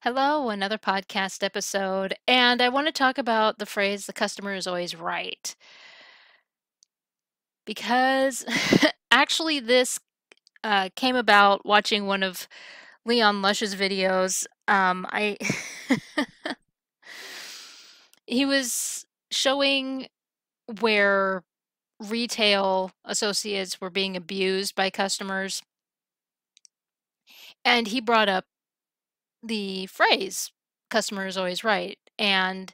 Hello, another podcast episode, and I want to talk about the phrase "the customer is always right" because actually this came about watching one of Leon Lush's videos. I he was showing where retail associates were being abused by customers, and he brought up the phrase "customer is always right," and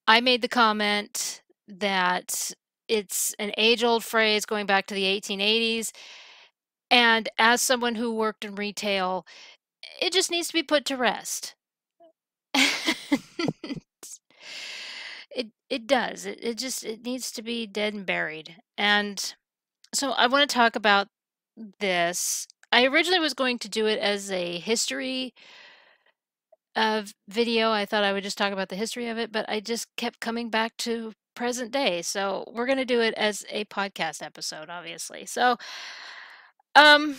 I made the comment that it's an age-old phrase going back to the 1880s, and as someone who worked in retail, it just needs to be put to rest. It does. It needs to be dead and buried. And so I want to talk about this. I originally was going to do it as a history of video. I thought I would just talk about the history of it, but I just kept coming back to present day. So we're going to do it as a podcast episode, obviously. So, um,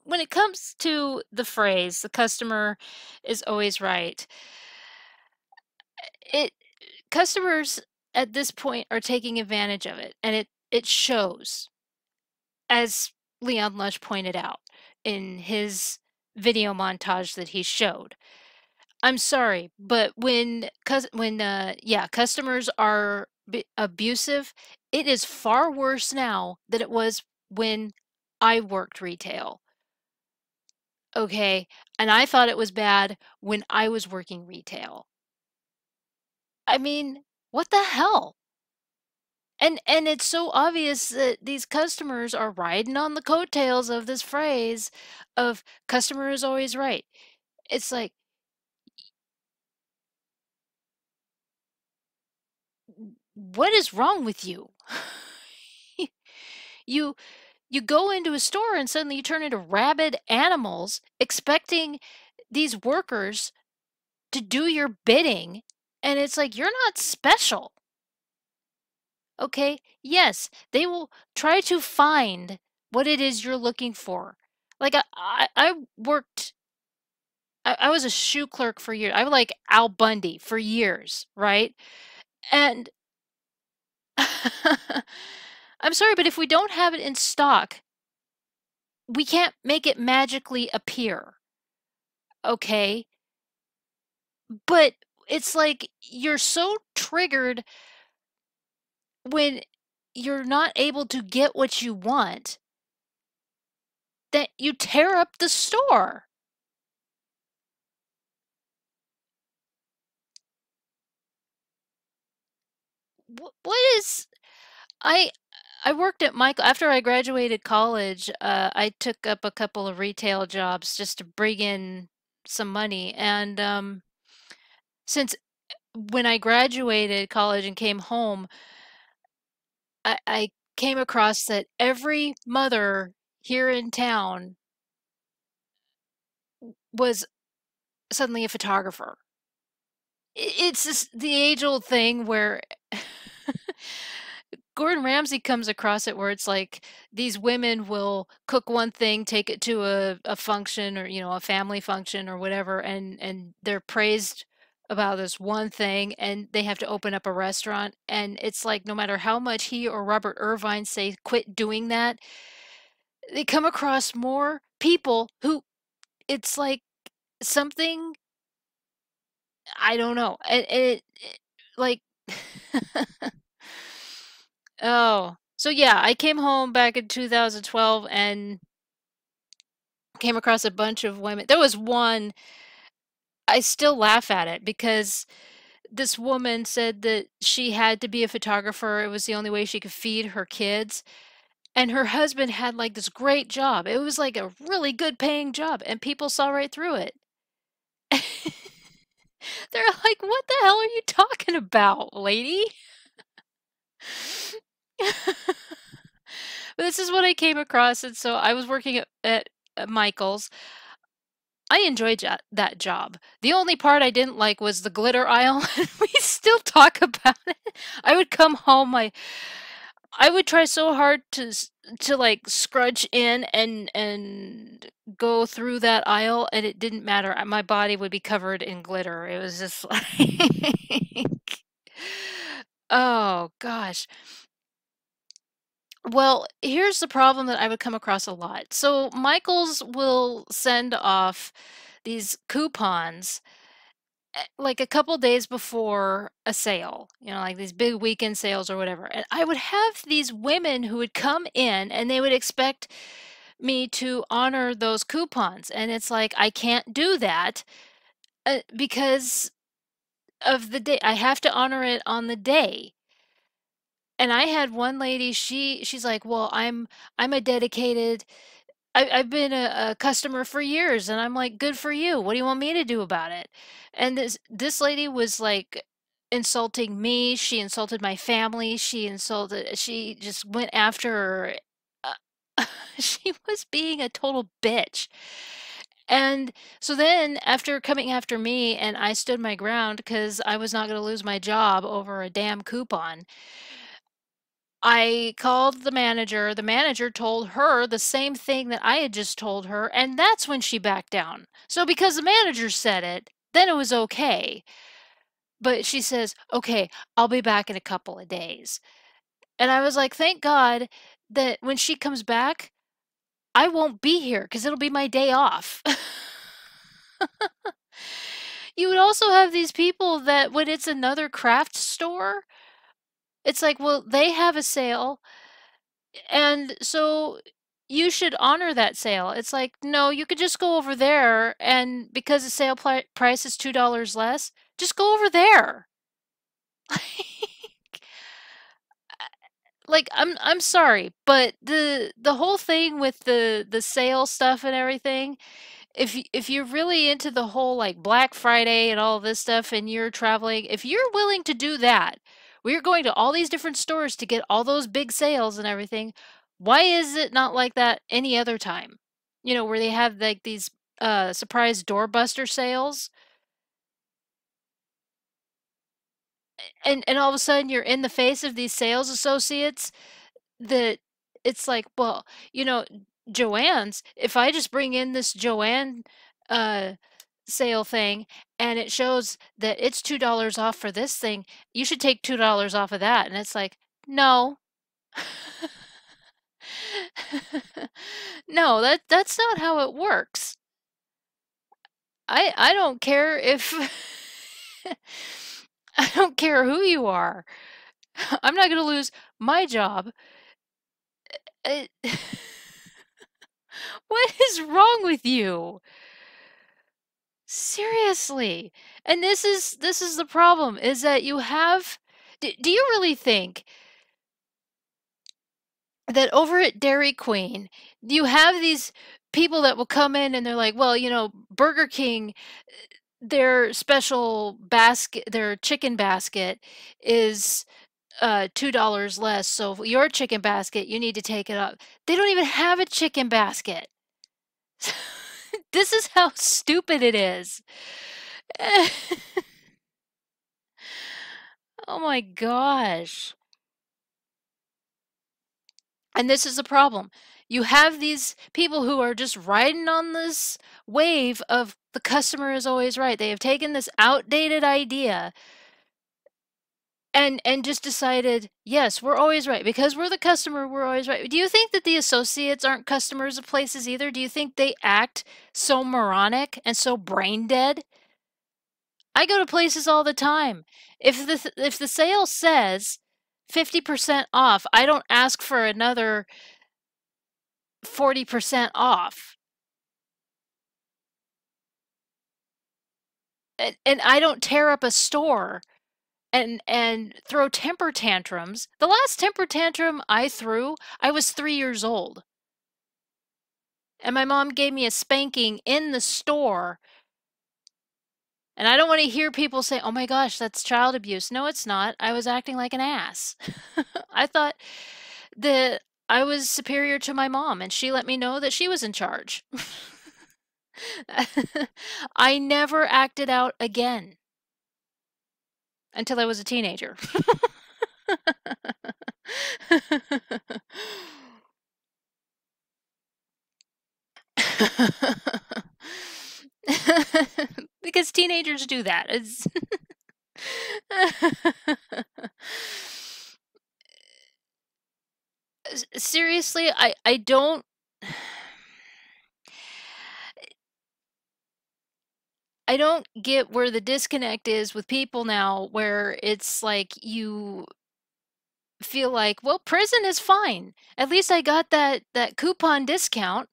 when it comes to the phrase, the customer is always right, it customers at this point are taking advantage of it, and it shows, as Leon Lush pointed out in his video montage that he showed. I'm sorry, but customers are abusive, it is far worse now than it was when I worked retail. Okay, and I thought it was bad when I was working retail. I mean, what the hell? And it's so obvious that these customers are riding on the coattails of this phrase of customer is always right. It's like, what is wrong with you? you you go into a store and suddenly you turn into rabid animals expecting these workers to do your bidding, and it's like you're not special. Okay, yes, they will try to find what it is you're looking for. Like I worked, I was a shoe clerk for years. I was like Al Bundy for years, right? And I'm sorry, but if we don't have it in stock, we can't make it magically appear. Okay? But it's like you're so triggered when you're not able to get what you want that you tear up the store. What is I I worked at Michael after I graduated college. I took up a couple of retail jobs just to bring in some money, and since when I graduated college and came home, I came across that every mother here in town was suddenly a photographer. It's this the age-old thing where Gordon Ramsay comes across it where it's like these women will cook one thing, take it to a function or, a family function or whatever, and they're praised about this one thing and they have to open up a restaurant. And it's like no matter how much he or Robert Irvine say quit doing that, they come across more people who it's like something I don't know. It like oh. So yeah, I came home back in 2012 and came across a bunch of women. There was one, I still laugh at it because this woman said that she had to be a photographer. It was the only way she could feed her kids. And her husband had like this great job. It was like a really good paying job, and people saw right through it. They're like, "What the hell are you talking about, lady?" But this is what I came across, and so I was working at Michael's. I enjoyed that job. The only part I didn't like was the glitter aisle. We still talk about it. I would come home, I would try so hard to like scrunch in and go through that aisle, and it didn't matter. My body would be covered in glitter. It was just like, oh gosh. Well, here's the problem that I would come across a lot. So Michaels will send off these coupons like a couple days before a sale, like these big weekend sales or whatever. And I would have these women who would come in and they would expect me to honor those coupons. And it's like, I can't do that because of the day. I have to honor it on the day. And I had one lady, she's like, well, I'm a dedicated I've been a customer for years, and I'm like, good for you. What do you want me to do about it? And this lady was like insulting me. She insulted my family. She just went after her. She was being a total bitch. And so then, after coming after me, and I stood my ground because I was not going to lose my job over a damn coupon, I called the manager. The manager told her the same thing that I had just told her, and that's when she backed down. So because the manager said it, then it was okay. But she says, "Okay, I'll be back in a couple of days." And I was like, "Thank God that when she comes back, I won't be here because it'll be my day off." You would also have these people that when it's another craft store, it's like, well, they have a sale. And so you should honor that sale. It's like, no, you could just go over there, and because the sale price is $2 less, just go over there. Like, I'm sorry, but the whole thing with the sale stuff and everything, if you're really into the whole like Black Friday and all this stuff and you're traveling, if you're willing to do that, we're going to all these different stores to get all those big sales and everything. Why is it not like that any other time? Where they have like these surprise doorbuster sales, and all of a sudden you're in the face of these sales associates that it's like, well, you know, Joanne's, if I just bring in this Joanne uh sale thing and it shows that it's $2 off for this thing, you should take $2 off of that. And it's like, no. No, that's not how it works. I don't care if I don't care who you are. I'm not going to lose my job. Uh, What is wrong with you? Seriously. And this is the problem is that you have do you really think that over at Dairy Queen, you have these people that will come in and they're like, well, Burger King, their special basket, their chicken basket is $2 less. So for your chicken basket, you need to take it up. They don't even have a chicken basket. This is how stupid it is. Oh my gosh. And this is the problem. You have these people who are just riding on this wave of the customer is always right. They have taken this outdated idea and just decided, yes, we're always right. Because we're the customer, we're always right. Do you think that the associates aren't customers of places either? Do you think they act so moronic and so brain dead? I go to places all the time. If the sale says 50% off, I don't ask for another 40% off. And I don't tear up a store and throw temper tantrums. The last temper tantrum I threw, I was 3 years old. And my mom gave me a spanking in the store. And I don't want to hear people say, "Oh my gosh, that's child abuse." No, it's not. I was acting like an ass. I thought that I was superior to my mom and she let me know that she was in charge. I never acted out again until I was a teenager. Because teenagers do that. It's seriously, I don't I don't get where the disconnect is with people now where it's like you feel like, well, prison is fine. At least I got that coupon discount.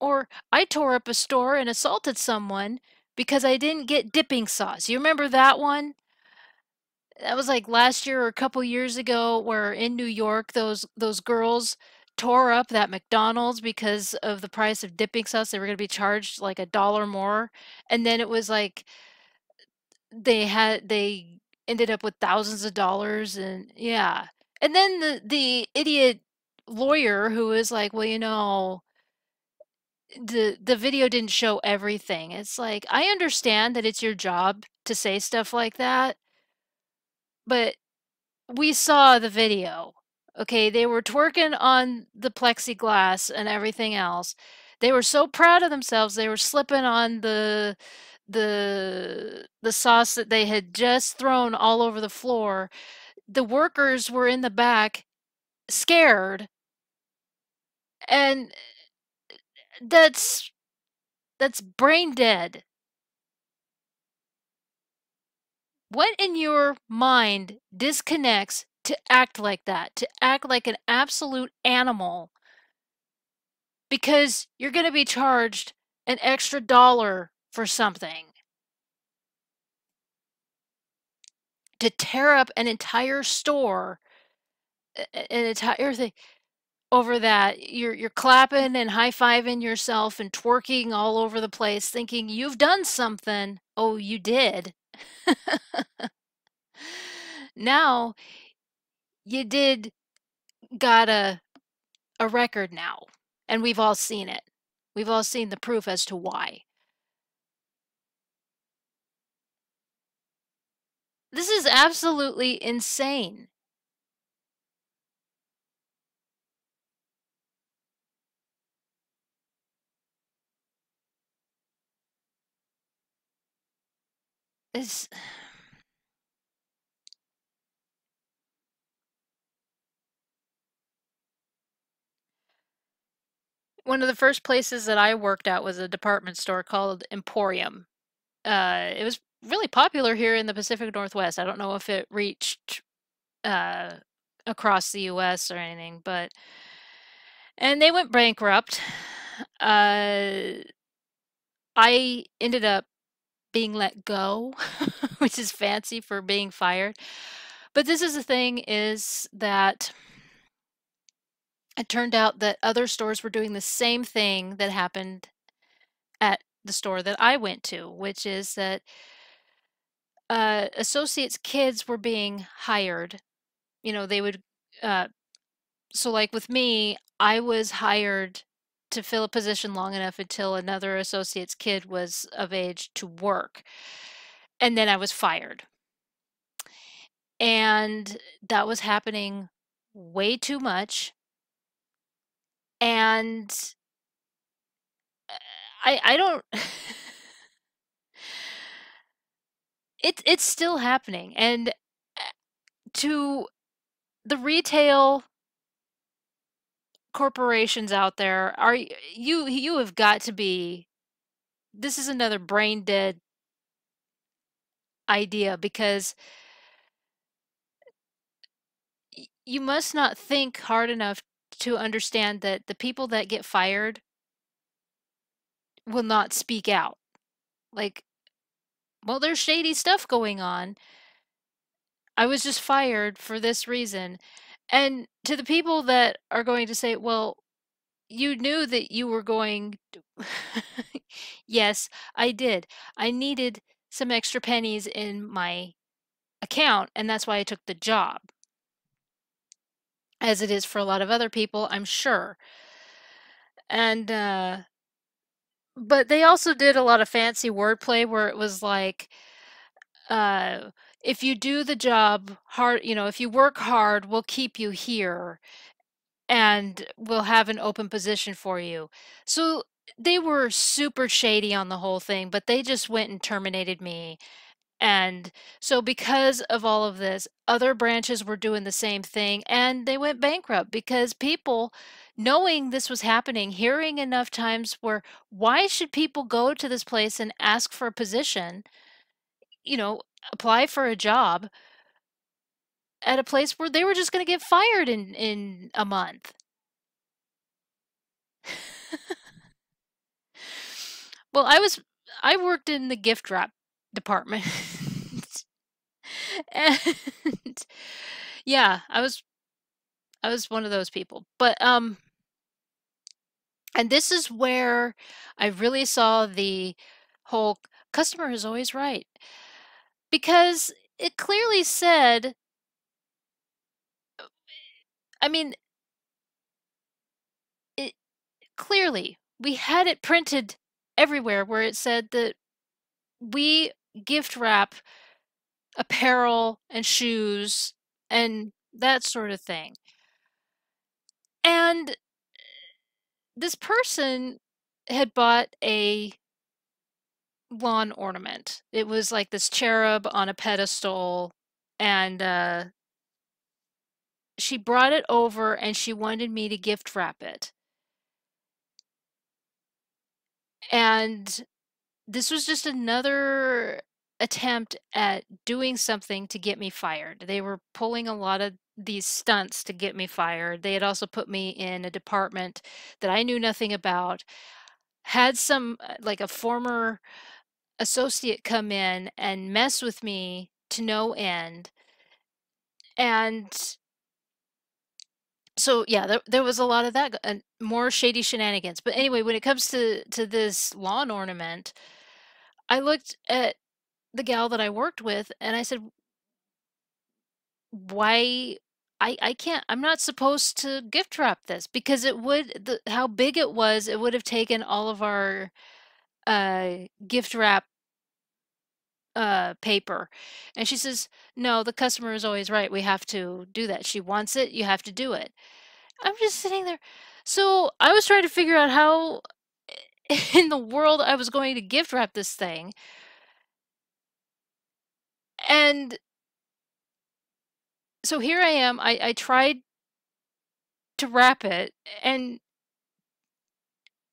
Or I tore up a store and assaulted someone because I didn't get dipping sauce. You remember that one? That was like last year or a couple years ago where in New York those girls tore up that McDonald's because of the price of dipping sauce. They were going to be charged like $1 more. And then it was like they ended up with thousands of dollars and yeah. And then the idiot lawyer who was like, "Well, the video didn't show everything." It's like, I understand that it's your job to say stuff like that, but we saw the video. Okay, they were twerking on the plexiglass and everything else. They were so proud of themselves. They were slipping on the sauce that they had just thrown all over the floor. The workers were in the back scared, and that's that's brain dead. What in your mind disconnects to act like that, to act like an absolute animal because you're going to be charged an extra dollar for something? To tear up an entire store, an entire thing over that, you're clapping and high-fiving yourself and twerking all over the place thinking you've done something. Oh, you did. Now you did got a record now, and we've all seen it. We've all seen the proof as to why. This is absolutely insane. It's one of the first places that I worked at was a department store called Emporium. It was really popular here in the Pacific Northwest. I don't know if it reached uh, across the US or anything, but and they went bankrupt. Uh, I ended up being let go, which is fancy for being fired. But this is the thing is that it turned out that other stores were doing the same thing that happened at the store that I went to, which is that associates' kids were being hired. They would, uh, so like with me, I was hired to fill a position long enough until another associate's kid was of age to work. And then I was fired. And that was happening way too much. And I don't it's still happening. And to the retail corporations out there, you have got to be, this is another brain dead idea because you must not think hard enough to understand that the people that get fired will not speak out. Like, well, there's shady stuff going on. I was just fired for this reason. And to the people that are going to say, well, you knew that you were going to... Yes, I did. I needed some extra pennies in my account, and that's why I took the job. As it is for a lot of other people, I'm sure. And but they also did a lot of fancy wordplay where it was like, if you do the job hard, if you work hard, we'll keep you here and we'll have an open position for you. So they were super shady on the whole thing, but they just went and terminated me. And so because of all of this, other branches were doing the same thing and they went bankrupt because people, knowing this was happening, hearing enough times where why should people go to this place and ask for a position, you know, apply for a job at a place where they were just going to get fired in a month. Well, I worked in the gift wrap department. And yeah, I was one of those people. But and this is where I really saw the whole customer is always right. Because it clearly said, I mean, it clearly we had it printed everywhere where it said that we gift wrap apparel and shoes and that sort of thing. And this person had bought a lawn ornament. It was like this cherub on a pedestal, and she brought it over and she wanted me to gift wrap it. And this was just another attempt at doing something to get me fired. They were pulling a lot of these stunts to get me fired. They had also put me in a department that I knew nothing about, had some like a former associate come in and mess with me to no end. And so yeah, there was a lot of that and more shady shenanigans. But anyway, when it comes to this lawn ornament, I looked at the gal that I worked with and I said, "Why I can't, I'm not supposed to gift wrap this because it would how big it would have taken all of our gift wrap paper." And she says, "No, the customer is always right. We have to do that. She wants it, you have to do it." I'm just sitting there. So I was trying to figure out how in the world I was going to gift wrap this thing. And so here I am. I tried to wrap it and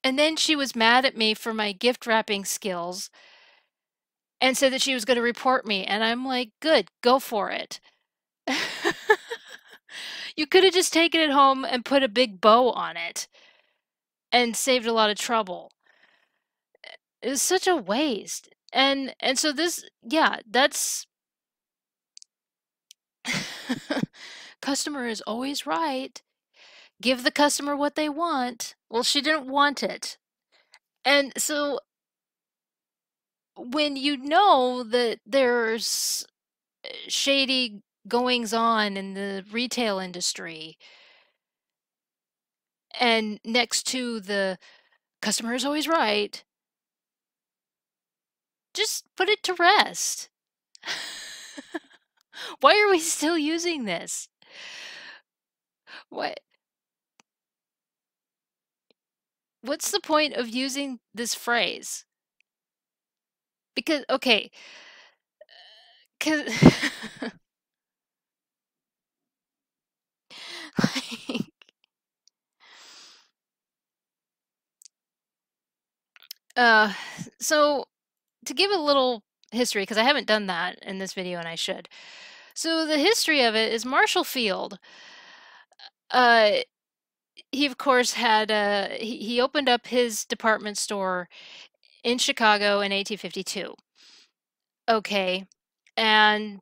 then she was mad at me for my gift wrapping skills and said that she was going to report me. And I'm like, good, go for it. You could have just taken it home and put a big bow on it and saved a lot of trouble. It was such a waste. And so this, yeah, that's customer is always right. Give the customer what they want. Well, she didn't want it. And so when you know that there's shady goings on in the retail industry and next to the customer is always right, just put it to rest. Why are we still using this? What what's the point of using this phrase? Because okay, 'cause like, uh, so to give a little history, because I haven't done that in this video and I should. So the history of it is Marshall Field. Uh, he of course had he opened up his department store in Chicago in 1852. Okay, and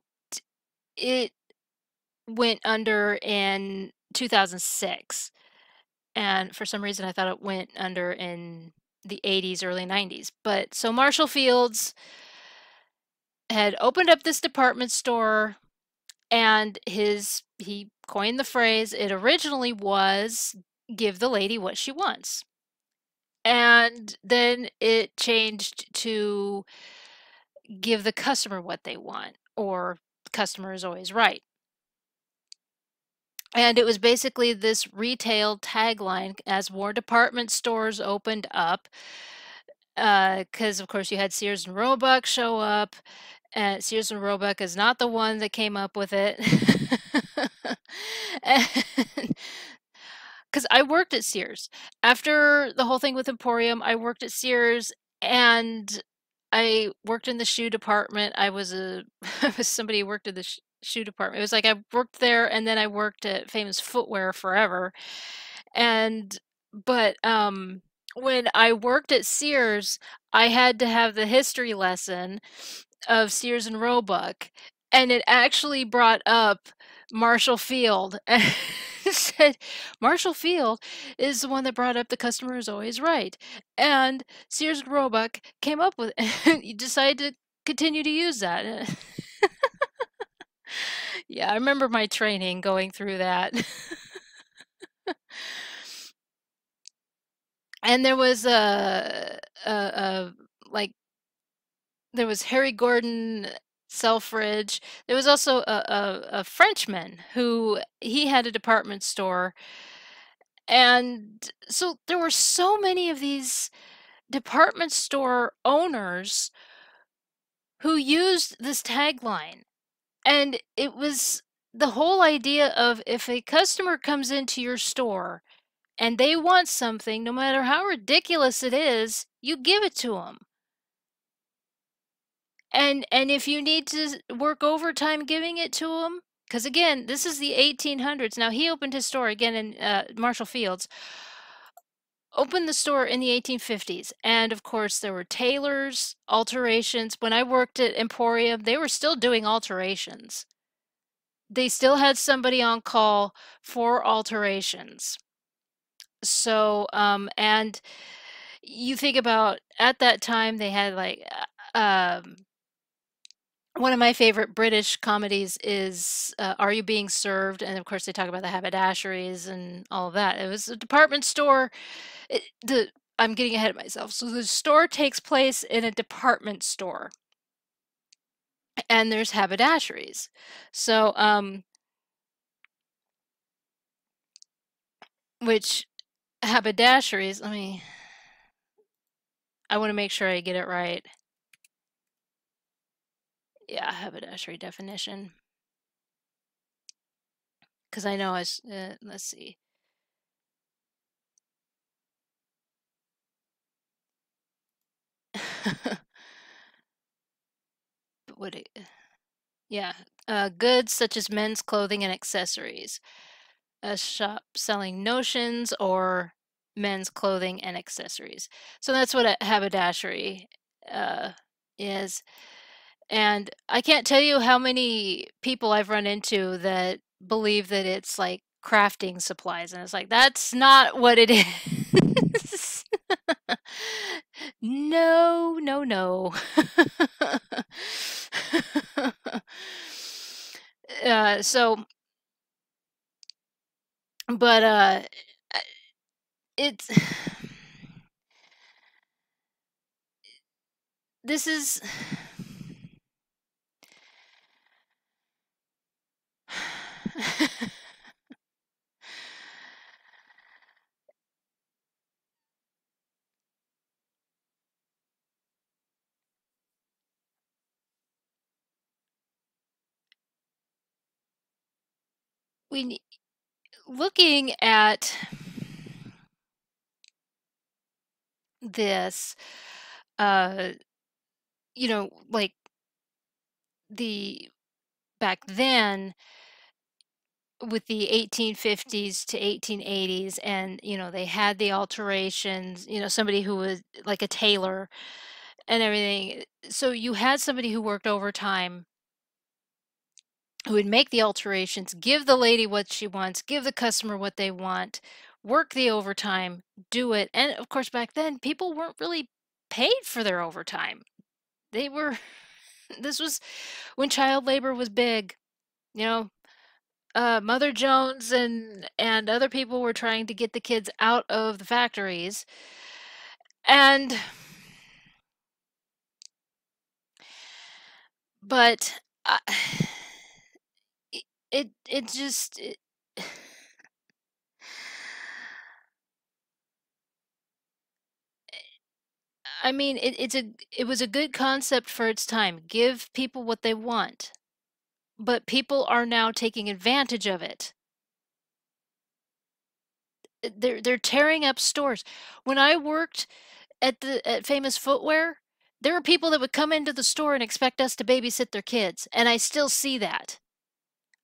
it went under in 2006. And for some reason, I thought it went under in the 80s, early 90s. But so Marshall Fields had opened up this department store and he coined the phrase, it originally was give the lady what she wants. And then it changed to give the customer what they want or customer is always right. And it was basically this retail tagline as more department stores opened up, because of course you had Sears and Roebuck show up, and Sears and Roebuck is not the one that came up with it. And 'cause I worked at Sears. After the whole thing with Emporium, I worked at Sears, and I worked in the shoe department. I was a I was somebody who worked in the shoe department. It was like I worked there, and then I worked at Famous Footwear forever. And but when I worked at Sears, I had to have the history lesson of Sears and Roebuck, and it actually brought up Marshall Field and said, "Marshall Field is the one that brought up the customer is always right." And Sears and Roebuck came up with you decided to continue to use that. Yeah, I remember my training going through that. And there was a like there was Harry Gordon Selfridge. There was also a Frenchman who he had a department store. And so there were so many of these department store owners who used this tagline. And it was the whole idea of if a customer comes into your store and they want something, no matter how ridiculous it is, you give it to them. And if you need to work overtime giving it to him, because again, this is the 1800s. Now he opened his store again in Marshall Fields. Opened the store in the 1850s, and of course there were tailors, alterations. When I worked at Emporium, they were still doing alterations. They still had somebody on call for alterations. So, and you think about at that time they had like one of my favorite British comedies is Are You Being Served? And of course, they talk about the haberdasheries and all of that. It was a department store. I'm getting ahead of myself. So the store takes place in a department store, and there's haberdasheries. So, which haberdasheries? I want to make sure I get it right. Yeah, haberdashery definition. Because I know let's see. What it, yeah, goods such as men's clothing and accessories. A shop selling notions or men's clothing and accessories. So that's what a haberdashery uh, is. And I can't tell you how many people I've run into that believe that it's like crafting supplies. And it's like, that's not what it is. No, no, no. So, but it's this is we looking at this, uh, like the back then with the 1850s to 1880s, and they had the alterations, somebody who was like a tailor and everything. So you had somebody who worked overtime who would make the alterations, give the lady what she wants, give the customer what they want, work the overtime, do it. And of course, back then, people weren't really paid for their overtime. They were, this was when child labor was big. You know, Mother Jones and other people were trying to get the kids out of the factories. And, but it just I mean, it was a good concept for its time. Give people what they want. But people are now taking advantage of it. They're tearing up stores. When I worked at Famous Footwear, there were people that would come into the store and expect us to babysit their kids, and I still see that.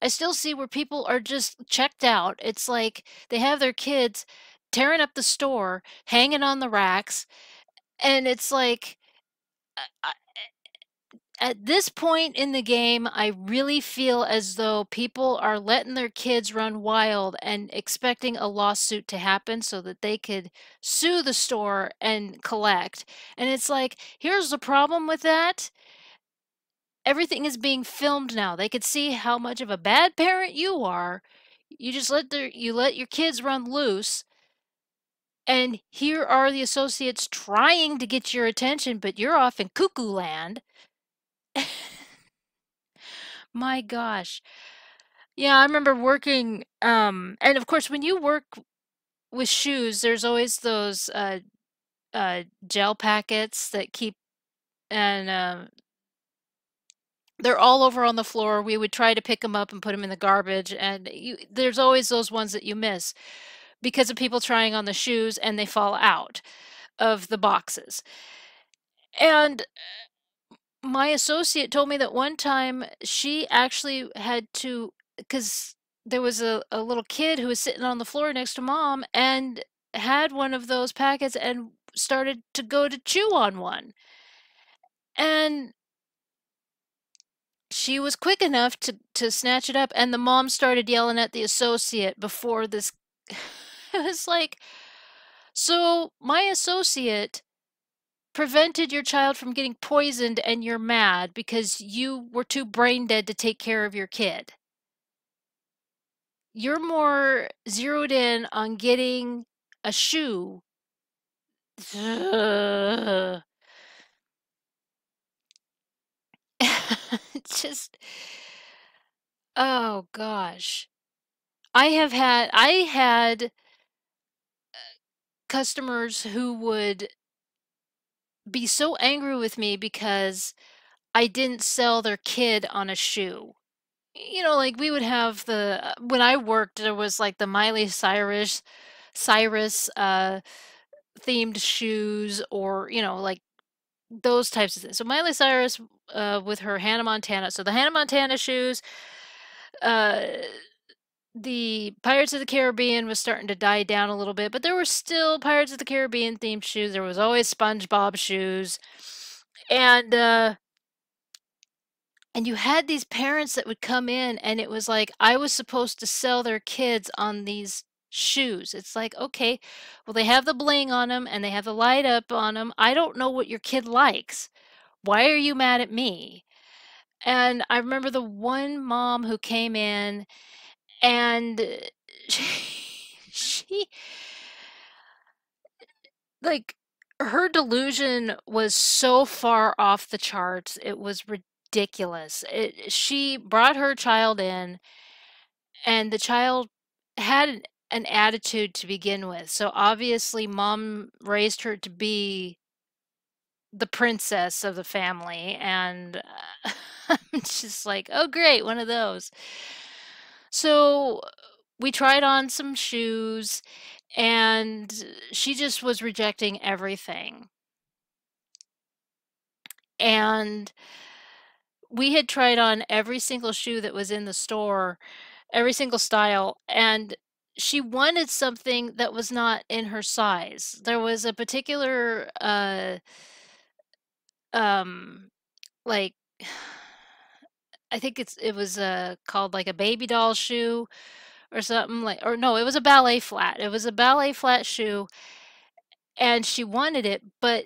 I still see where people are just checked out. It's like they have their kids tearing up the store, hanging on the racks, and it's like I at this point in the game, I really feel as though people are letting their kids run wild and expecting a lawsuit to happen so that they could sue the store and collect. And it's like, here's the problem with that. Everything is being filmed now. They could see how much of a bad parent you are. You just let your kids run loose. And here are the associates trying to get your attention, but you're off in cuckoo land. My gosh. Yeah, I remember working, and of course, when you work with shoes, there's always those gel packets that keep, and they're all over on the floor. We would try to pick them up and put them in the garbage, and there's always those ones that you miss because of people trying on the shoes and they fall out of the boxes. And my associate told me that one time she actually had to, because there was a little kid who was sitting on the floor next to mom and had one of those packets and started to go to chew on one. And she was quick enough to snatch it up, and the mom started yelling at the associate before this. It was like, so my associate prevented your child from getting poisoned and you're mad because you were too brain dead to take care of your kid. You're more zeroed in on getting a shoe. Ugh. Just, oh gosh. I had customers who would be so angry with me because I didn't sell their kid on a shoe. You know, like we would have when I worked, there was like the Miley Cyrus themed shoes, or like those types of things. So Miley Cyrus with her Hannah Montana. So the Hannah Montana shoes, uh the Pirates of the Caribbean was starting to die down a little bit, but there were still Pirates of the Caribbean themed shoes. There was always SpongeBob shoes. And you had these parents that would come in, and it was like I was supposed to sell their kids on these shoes. It's like, okay, well, they have the bling on them and they have the light up on them. I don't know what your kid likes. Why are you mad at me? And I remember the one mom who came in, and she like her delusion was so far off the charts. It was ridiculous. She brought her child in, and the child had an attitude to begin with. So obviously, mom raised her to be the princess of the family, and I'm just like, oh, great, one of those. So we tried on some shoes, and she just was rejecting everything. And we had tried on every single shoe that was in the store, every single style, and she wanted something that was not in her size. There was a particular um like I think it was called like a baby doll shoe or something, like, or no, it was a ballet flat. It was a ballet flat shoe, and she wanted it, but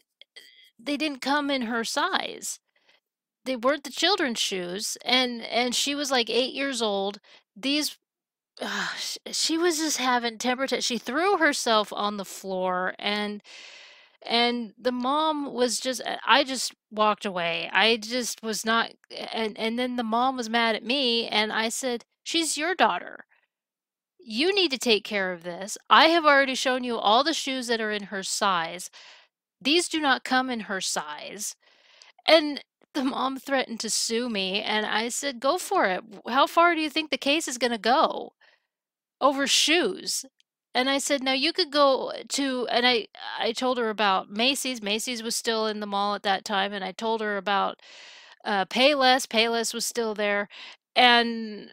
they didn't come in her size. They weren't the children's shoes, and she was like 8 years old. These she was just having temper she threw herself on the floor, and the mom was just I just walked away. I just was not, and then the mom was mad at me, and I said, She's your daughter. You need to take care of this. I have already shown you all the shoes that are in her size. These do not come in her size." And the mom threatened to sue me, and I said, "Go for it. How far do you think the case is gonna go over shoes?" And I said, "Now you could go to," and I told her about Macy's. Macy's was still in the mall at that time, and I told her about Payless. Payless was still there, and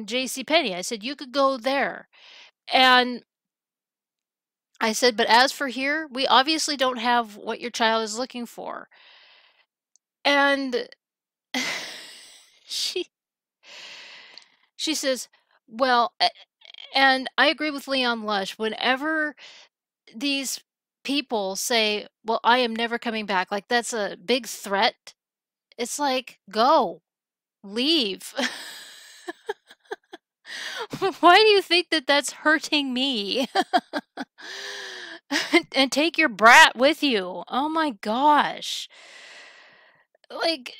J.C. Penney. I said, "You could go there." And I said, "But as for here, we obviously don't have what your child is looking for." And she she says, "Well," and I agree with Leon Lush. Whenever these people say, "Well, I am never coming back," like that's a big threat. It's like, go, leave. Why do you think that that's hurting me? And take your brat with you. Oh my gosh. Like,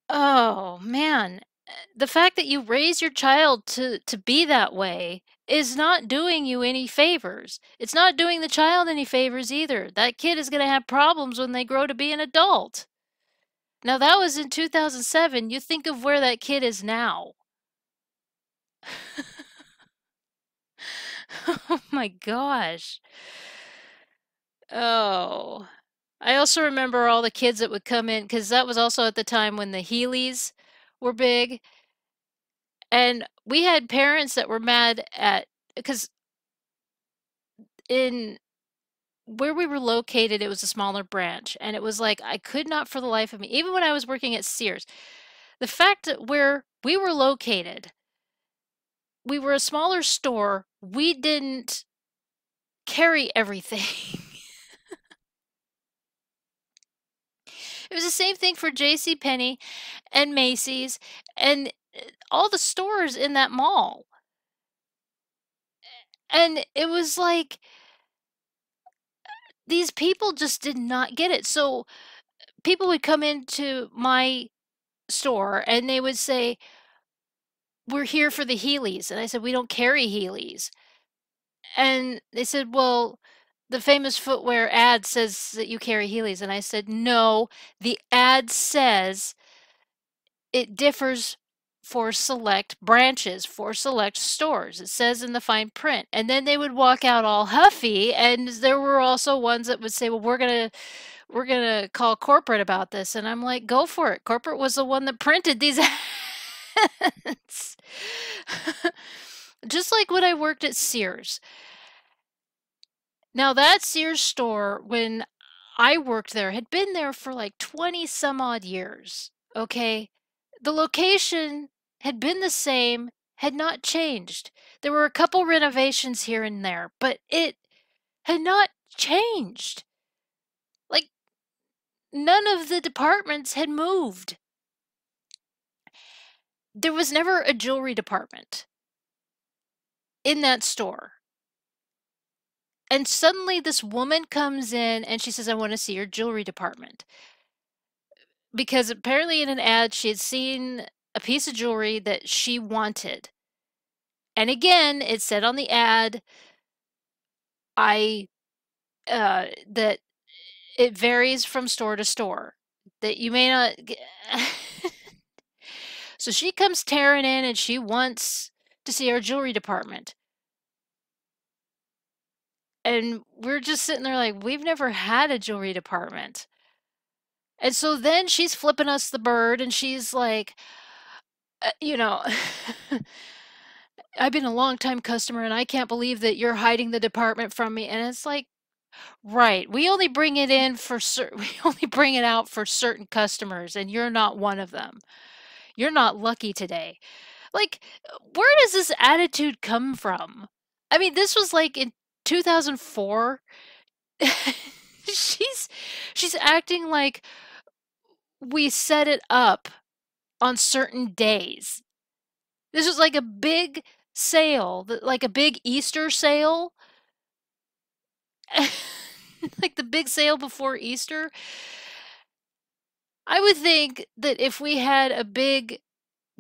oh man, the fact that you raise your child to be that way is not doing you any favors. It's not doing the child any favors either. That kid is going to have problems when they grow to be an adult. Now that was in 2007. You think of where that kid is now. Oh my gosh. Oh. I also remember all the kids that would come in because that was also at the time when the Heelys were big. And we had parents that were mad at, because in where we were located, it was a smaller branch. And it was like, I could not for the life of me, even when I was working at Sears, the fact that where we were located, we were a smaller store. We didn't carry everything. It was the same thing for J.C. Penney and Macy's and all the stores in that mall. And it was like these people just did not get it. So people would come into my store and they would say, "We're here for the Heelys." And I said, "We don't carry Heelys." And they said, "Well, the famous footwear ad says that you carry Heelys." And I said, "No, the ad says it differs for select branches, for select stores. It says in the fine print." And then they would walk out all huffy, and there were also ones that would say, "Well, we're gonna call corporate about this." And I'm like, "Go for it." Corporate was the one that printed these ads. Just like when I worked at Sears. Now that Sears store, when I worked there, had been there for like 20 some odd years. Okay. The location had been the same, had not changed. There were a couple renovations here and there, but it had not changed. Like, none of the departments had moved. There was never a jewelry department in that store. And suddenly this woman comes in and she says, "I want to see your jewelry department." Because apparently in an ad she had seen a piece of jewelry that she wanted. And again, it said on the ad, I that it varies from store to store. That you may not So she comes tearing in and she wants to see our jewelry department. And we're just sitting there like, we've never had a jewelry department. And so then she's flipping us the bird and she's like, you know, "I've been a long time customer and I can't believe that you're hiding the department from me." And it's like, right, we only bring it in for we only bring it out for certain customers and you're not one of them. You're not lucky today. Like, where does this attitude come from? I mean, this was like in 2004. she's she's acting like we set it up on certain days. This was like a big sale, like a big Easter sale. Like the big sale before Easter. I would think that if we had a big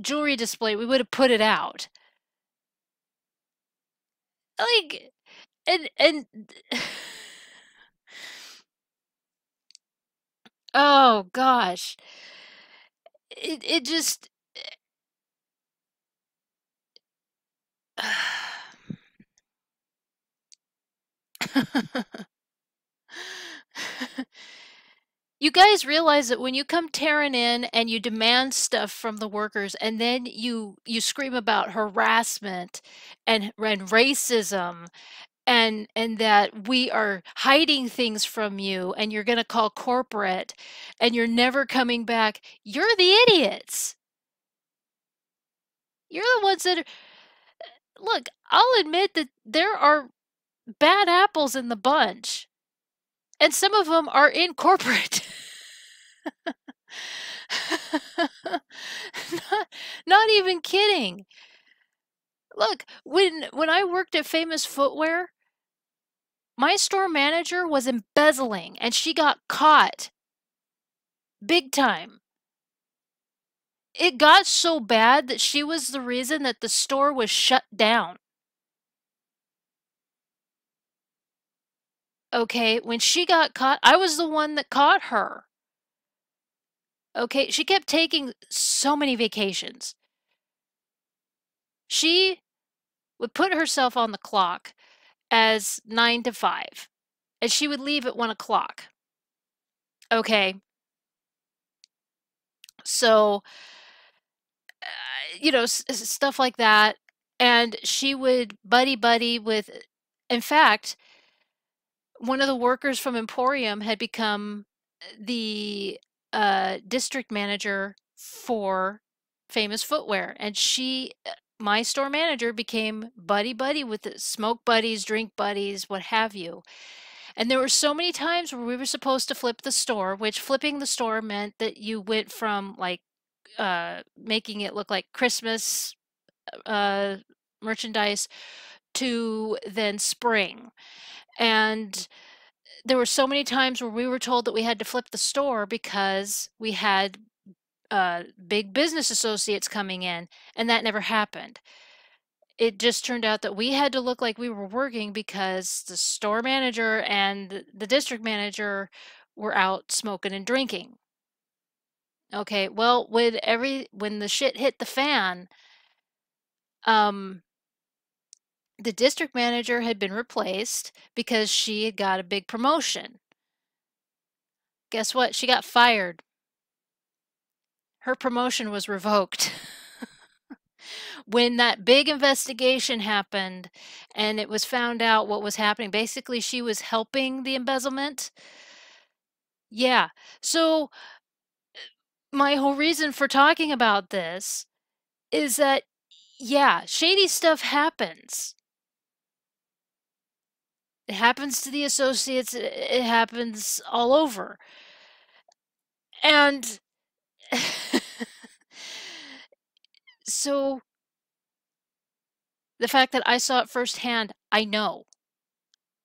jewelry display, we would have put it out. Like, and oh gosh. It just You guys realize that when you come tearing in and you demand stuff from the workers and then you scream about harassment and racism and that we are hiding things from you and you're going to call corporate and you're never coming back, you're the idiots. You're the ones that are, look, I'll admit that there are bad apples in the bunch, and some of them are in corporate. not, not even kidding. Look, when I worked at Famous Footwear, my store manager was embezzling and she got caught big time. It got so bad that she was the reason that the store was shut down. Okay, when she got caught, I was the one that caught her. Okay, she kept taking so many vacations. She would put herself on the clock as 9 to 5, and she would leave at 1 o'clock. Okay, so, stuff like that. And she would buddy with, in fact, one of the workers from Emporium had become the district manager for Famous Footwear. And my store manager, became buddy with the smoke buddies, drink buddies, what have you. And there were so many times where we were supposed to flip the store, which flipping the store meant that you went from like making it look like Christmas uh, merchandise to then spring. And there were so many times where we were told that we had to flip the store because we had big business associates coming in, and that never happened. It just turned out that we had to look like we were working because the store manager and the district manager were out smoking and drinking. Okay, well, when the shit hit the fan, um, the district manager had been replaced because she had got a big promotion. Guess what? She got fired. Her promotion was revoked. When that big investigation happened and it was found out what was happening, basically she was helping the embezzlement. Yeah. So my whole reason for talking about this is that, yeah, shady stuff happens. It happens to the associates, it happens all over. And so the fact that I saw it firsthand, I know.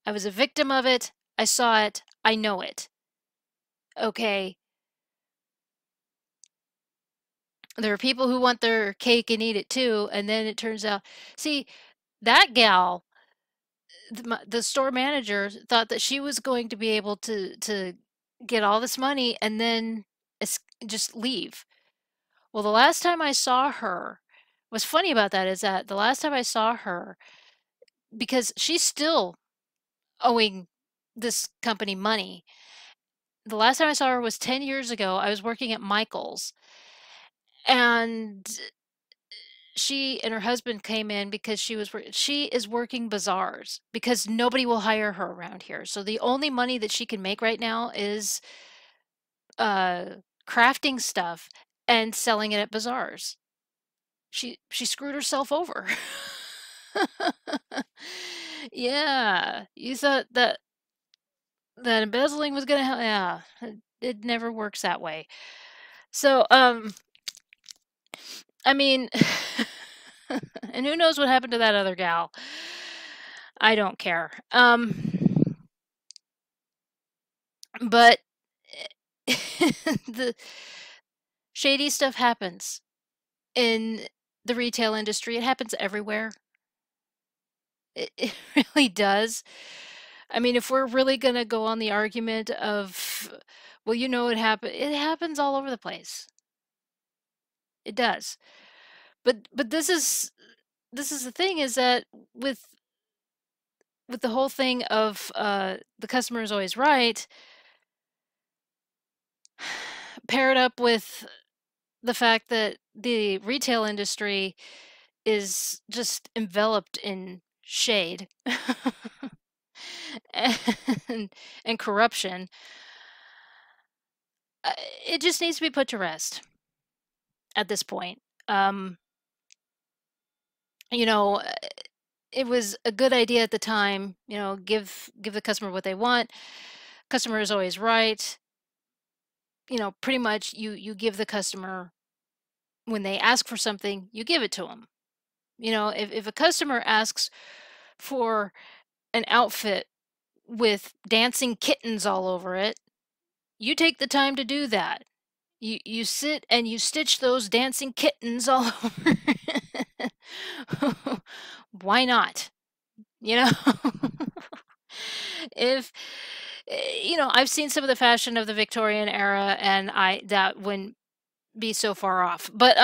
I was a victim of it. I saw it. I know it. Okay. There are people who want their cake and eat it too, and then it turns out, see, that gal, the store manager, thought that she was going to be able to get all this money and then just leave. Well, the last time I saw her, what's funny about that is that the last time I saw her, because she's still owing this company money. The last time I saw her was 10 years ago. I was working at Michael's, and she and her husband came in because she is working bazaars because nobody will hire her around here. So the only money that she can make right now is uh crafting stuff and selling it at bazaars. She screwed herself over. Yeah, you thought that embezzling was gonna help. Yeah, it never works that way. So, I mean, and who knows what happened to that other gal? I don't care. But the shady stuff happens in the retail industry. It happens everywhere. It really does. I mean, if we're really gonna go on the argument of, well, it happens all over the place. It does. But this is the thing is that with with the whole thing of the customer is always right, paired up with the fact that the retail industry is just enveloped in shade and and corruption, uh, it just needs to be put to rest at this point. Um, you know, uh, it was a good idea at the time. Give the customer what they want. Customer is always right. Pretty much you give the customer when they ask for something, you give it to them. If a customer asks for an outfit with dancing kittens all over it, you take the time to do that. You sit and you stitch those dancing kittens all over. Why not? You know? if I've seen some of the fashion of the Victorian era, and I that wouldn't be so far off. But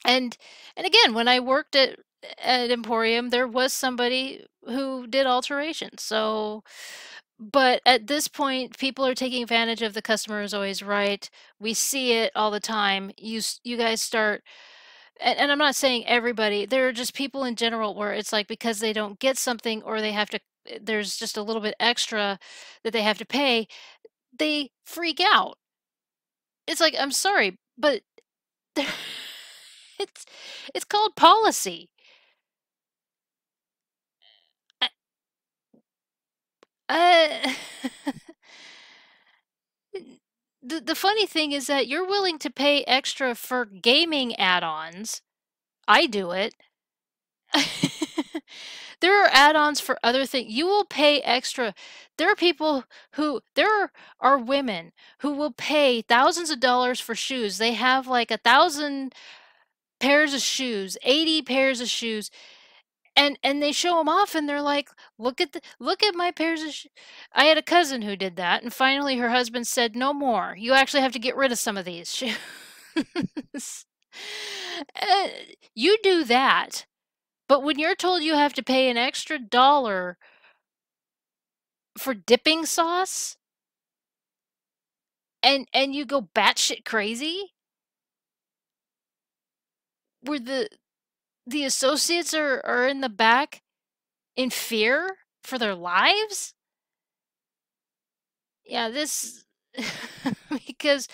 and again, when I worked at Emporium, there was somebody who did alterations. So, but at this point, people are taking advantage of the customer is always right. We see it all the time. You guys start, and I'm not saying everybody. There are just people in general where it's like because they don't get something or they have to. There's just a little bit extra that they have to pay. They freak out. It's like I'm sorry, but it's it's called policy. I, uh, the funny thing is that you're willing to pay extra for gaming add-ons. I do it. There are add-ons for other things. You will pay extra. There are women who will pay thousands of dollars for shoes. They have like 1,000 pairs of shoes, 80 pairs of shoes, and they show them off and they're like, look at my pairs of I had a cousin who did that, and finally her husband said, no more, you actually have to get rid of some of these shoes. Uh, you do that, but when you're told you have to pay an extra dollar for dipping sauce and you go batshit crazy, where the associates are in the back in fear for their lives. Yeah, this because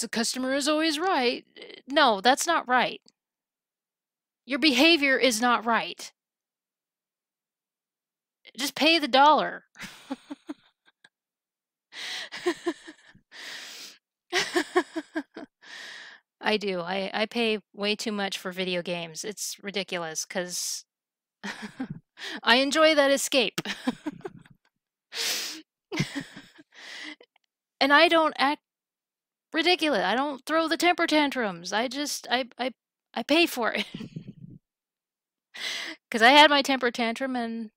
the customer is always right. No, that's not right. Your behavior is not right. Just pay the dollar. I do. I pay way too much for video games. It's ridiculous because I enjoy that escape. And I don't act ridiculous. I don't throw the temper tantrums. I pay for it. Because I had my temper tantrum and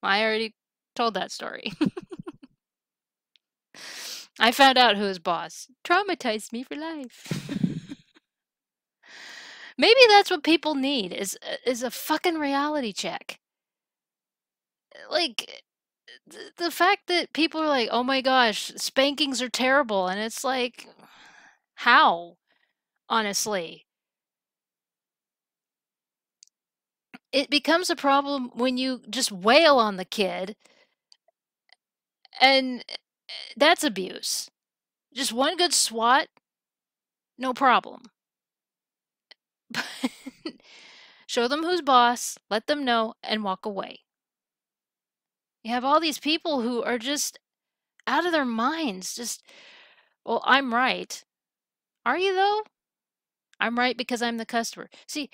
I already told that story. I found out who was boss. Traumatized me for life. Maybe that's what people need is a fucking reality check. Like the fact that people are like, "Oh my gosh, spankings are terrible." And it's like, how? Honestly. It becomes a problem when you just wail on the kid, and that's abuse. Just one good swat, no problem. But show them who's boss, let them know, and walk away. You have all these people who are just out of their minds. Just, well, I'm right. Are you though? I'm right because I'm the customer. See,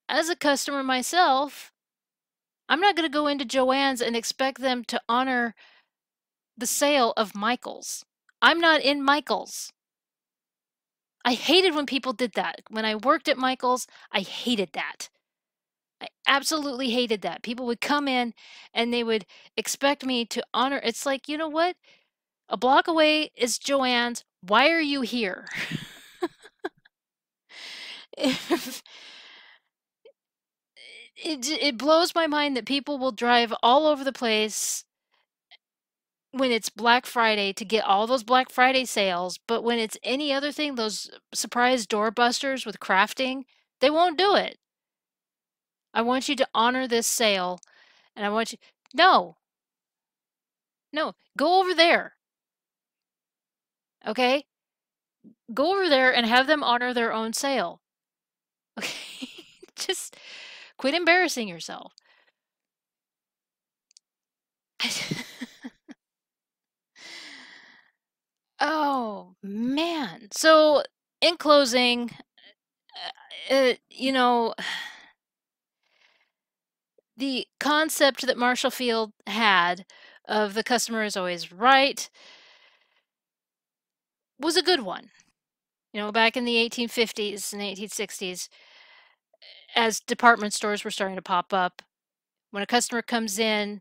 as a customer myself, I'm not gonna go into Joann's and expect them to honor the sale of Michael's. I'm not in Michael's. I hated when people did that. When I worked at Michael's, I hated that. I absolutely hated that. People would come in and they would expect me to honor. It's like, you know what? A block away is Joann's. Why are you here? If- it blows my mind that people will drive all over the place when it's Black Friday to get all those Black Friday sales, but when it's any other thing, those surprise doorbusters with crafting, they won't do it. I want you to honor this sale, and I want you. No, no, go over there, okay? Go over there and have them honor their own sale. Okay? Just quit embarrassing yourself. Oh, man. So, in closing, you know, the concept that Marshall Field had of the customer is always right was a good one. You know, back in the 1850s and 1860s, as department stores were starting to pop up, when a customer comes in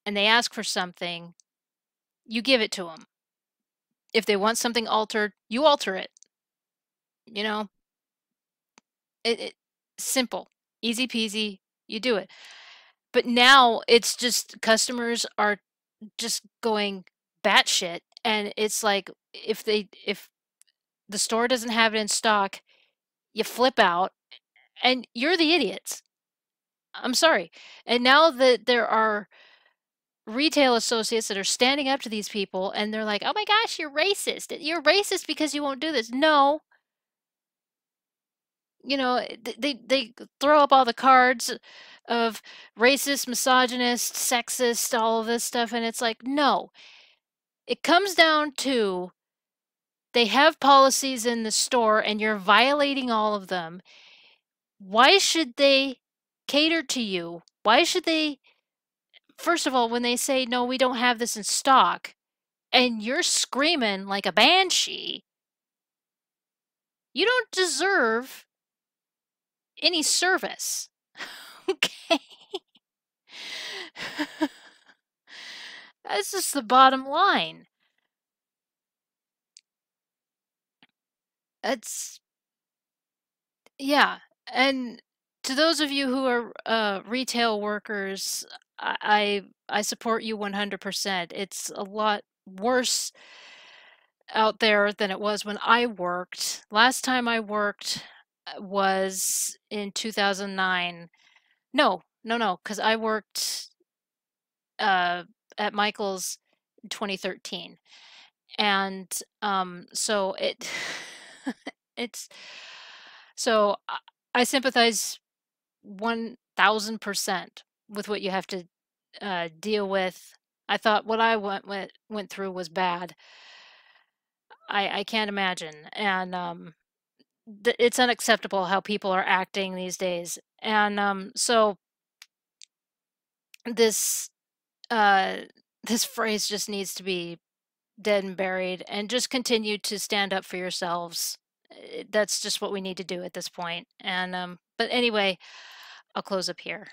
and they ask for something, you give it to them. If they want something altered, you alter it. You know, it simple, easy peasy. You do it. But now it's just customers are just going batshit, and it's like if the store doesn't have it in stock, you flip out, and you're the idiots. I'm sorry. And now that there are retail associates that are standing up to these people and they're like, "Oh my gosh, you're racist. You're racist because you won't do this." No, you know, they throw up all the cards of racist, misogynist, sexist, all of this stuff, and it's like, no. It comes down to they have policies in the store and you're violating all of them. Why should they cater to you? Why should they, first of all, when they say, no, we don't have this in stock, and you're screaming like a banshee, you don't deserve any service. Okay? That's just the bottom line. It's, yeah. And to those of you who are retail workers, I support you 100%. It's a lot worse out there than it was when I worked. Last time I worked was in 2009. No, no, no, because I worked uh, at Michael's in 2013. And so it it's so I sympathize 1000% with what you have to deal with. I thought what I went through was bad. I can't imagine, and it's unacceptable how people are acting these days. And so this uh, this phrase just needs to be dead and buried, and just continue to stand up for yourselves. That's just what we need to do at this point. And but anyway, I'll close up here.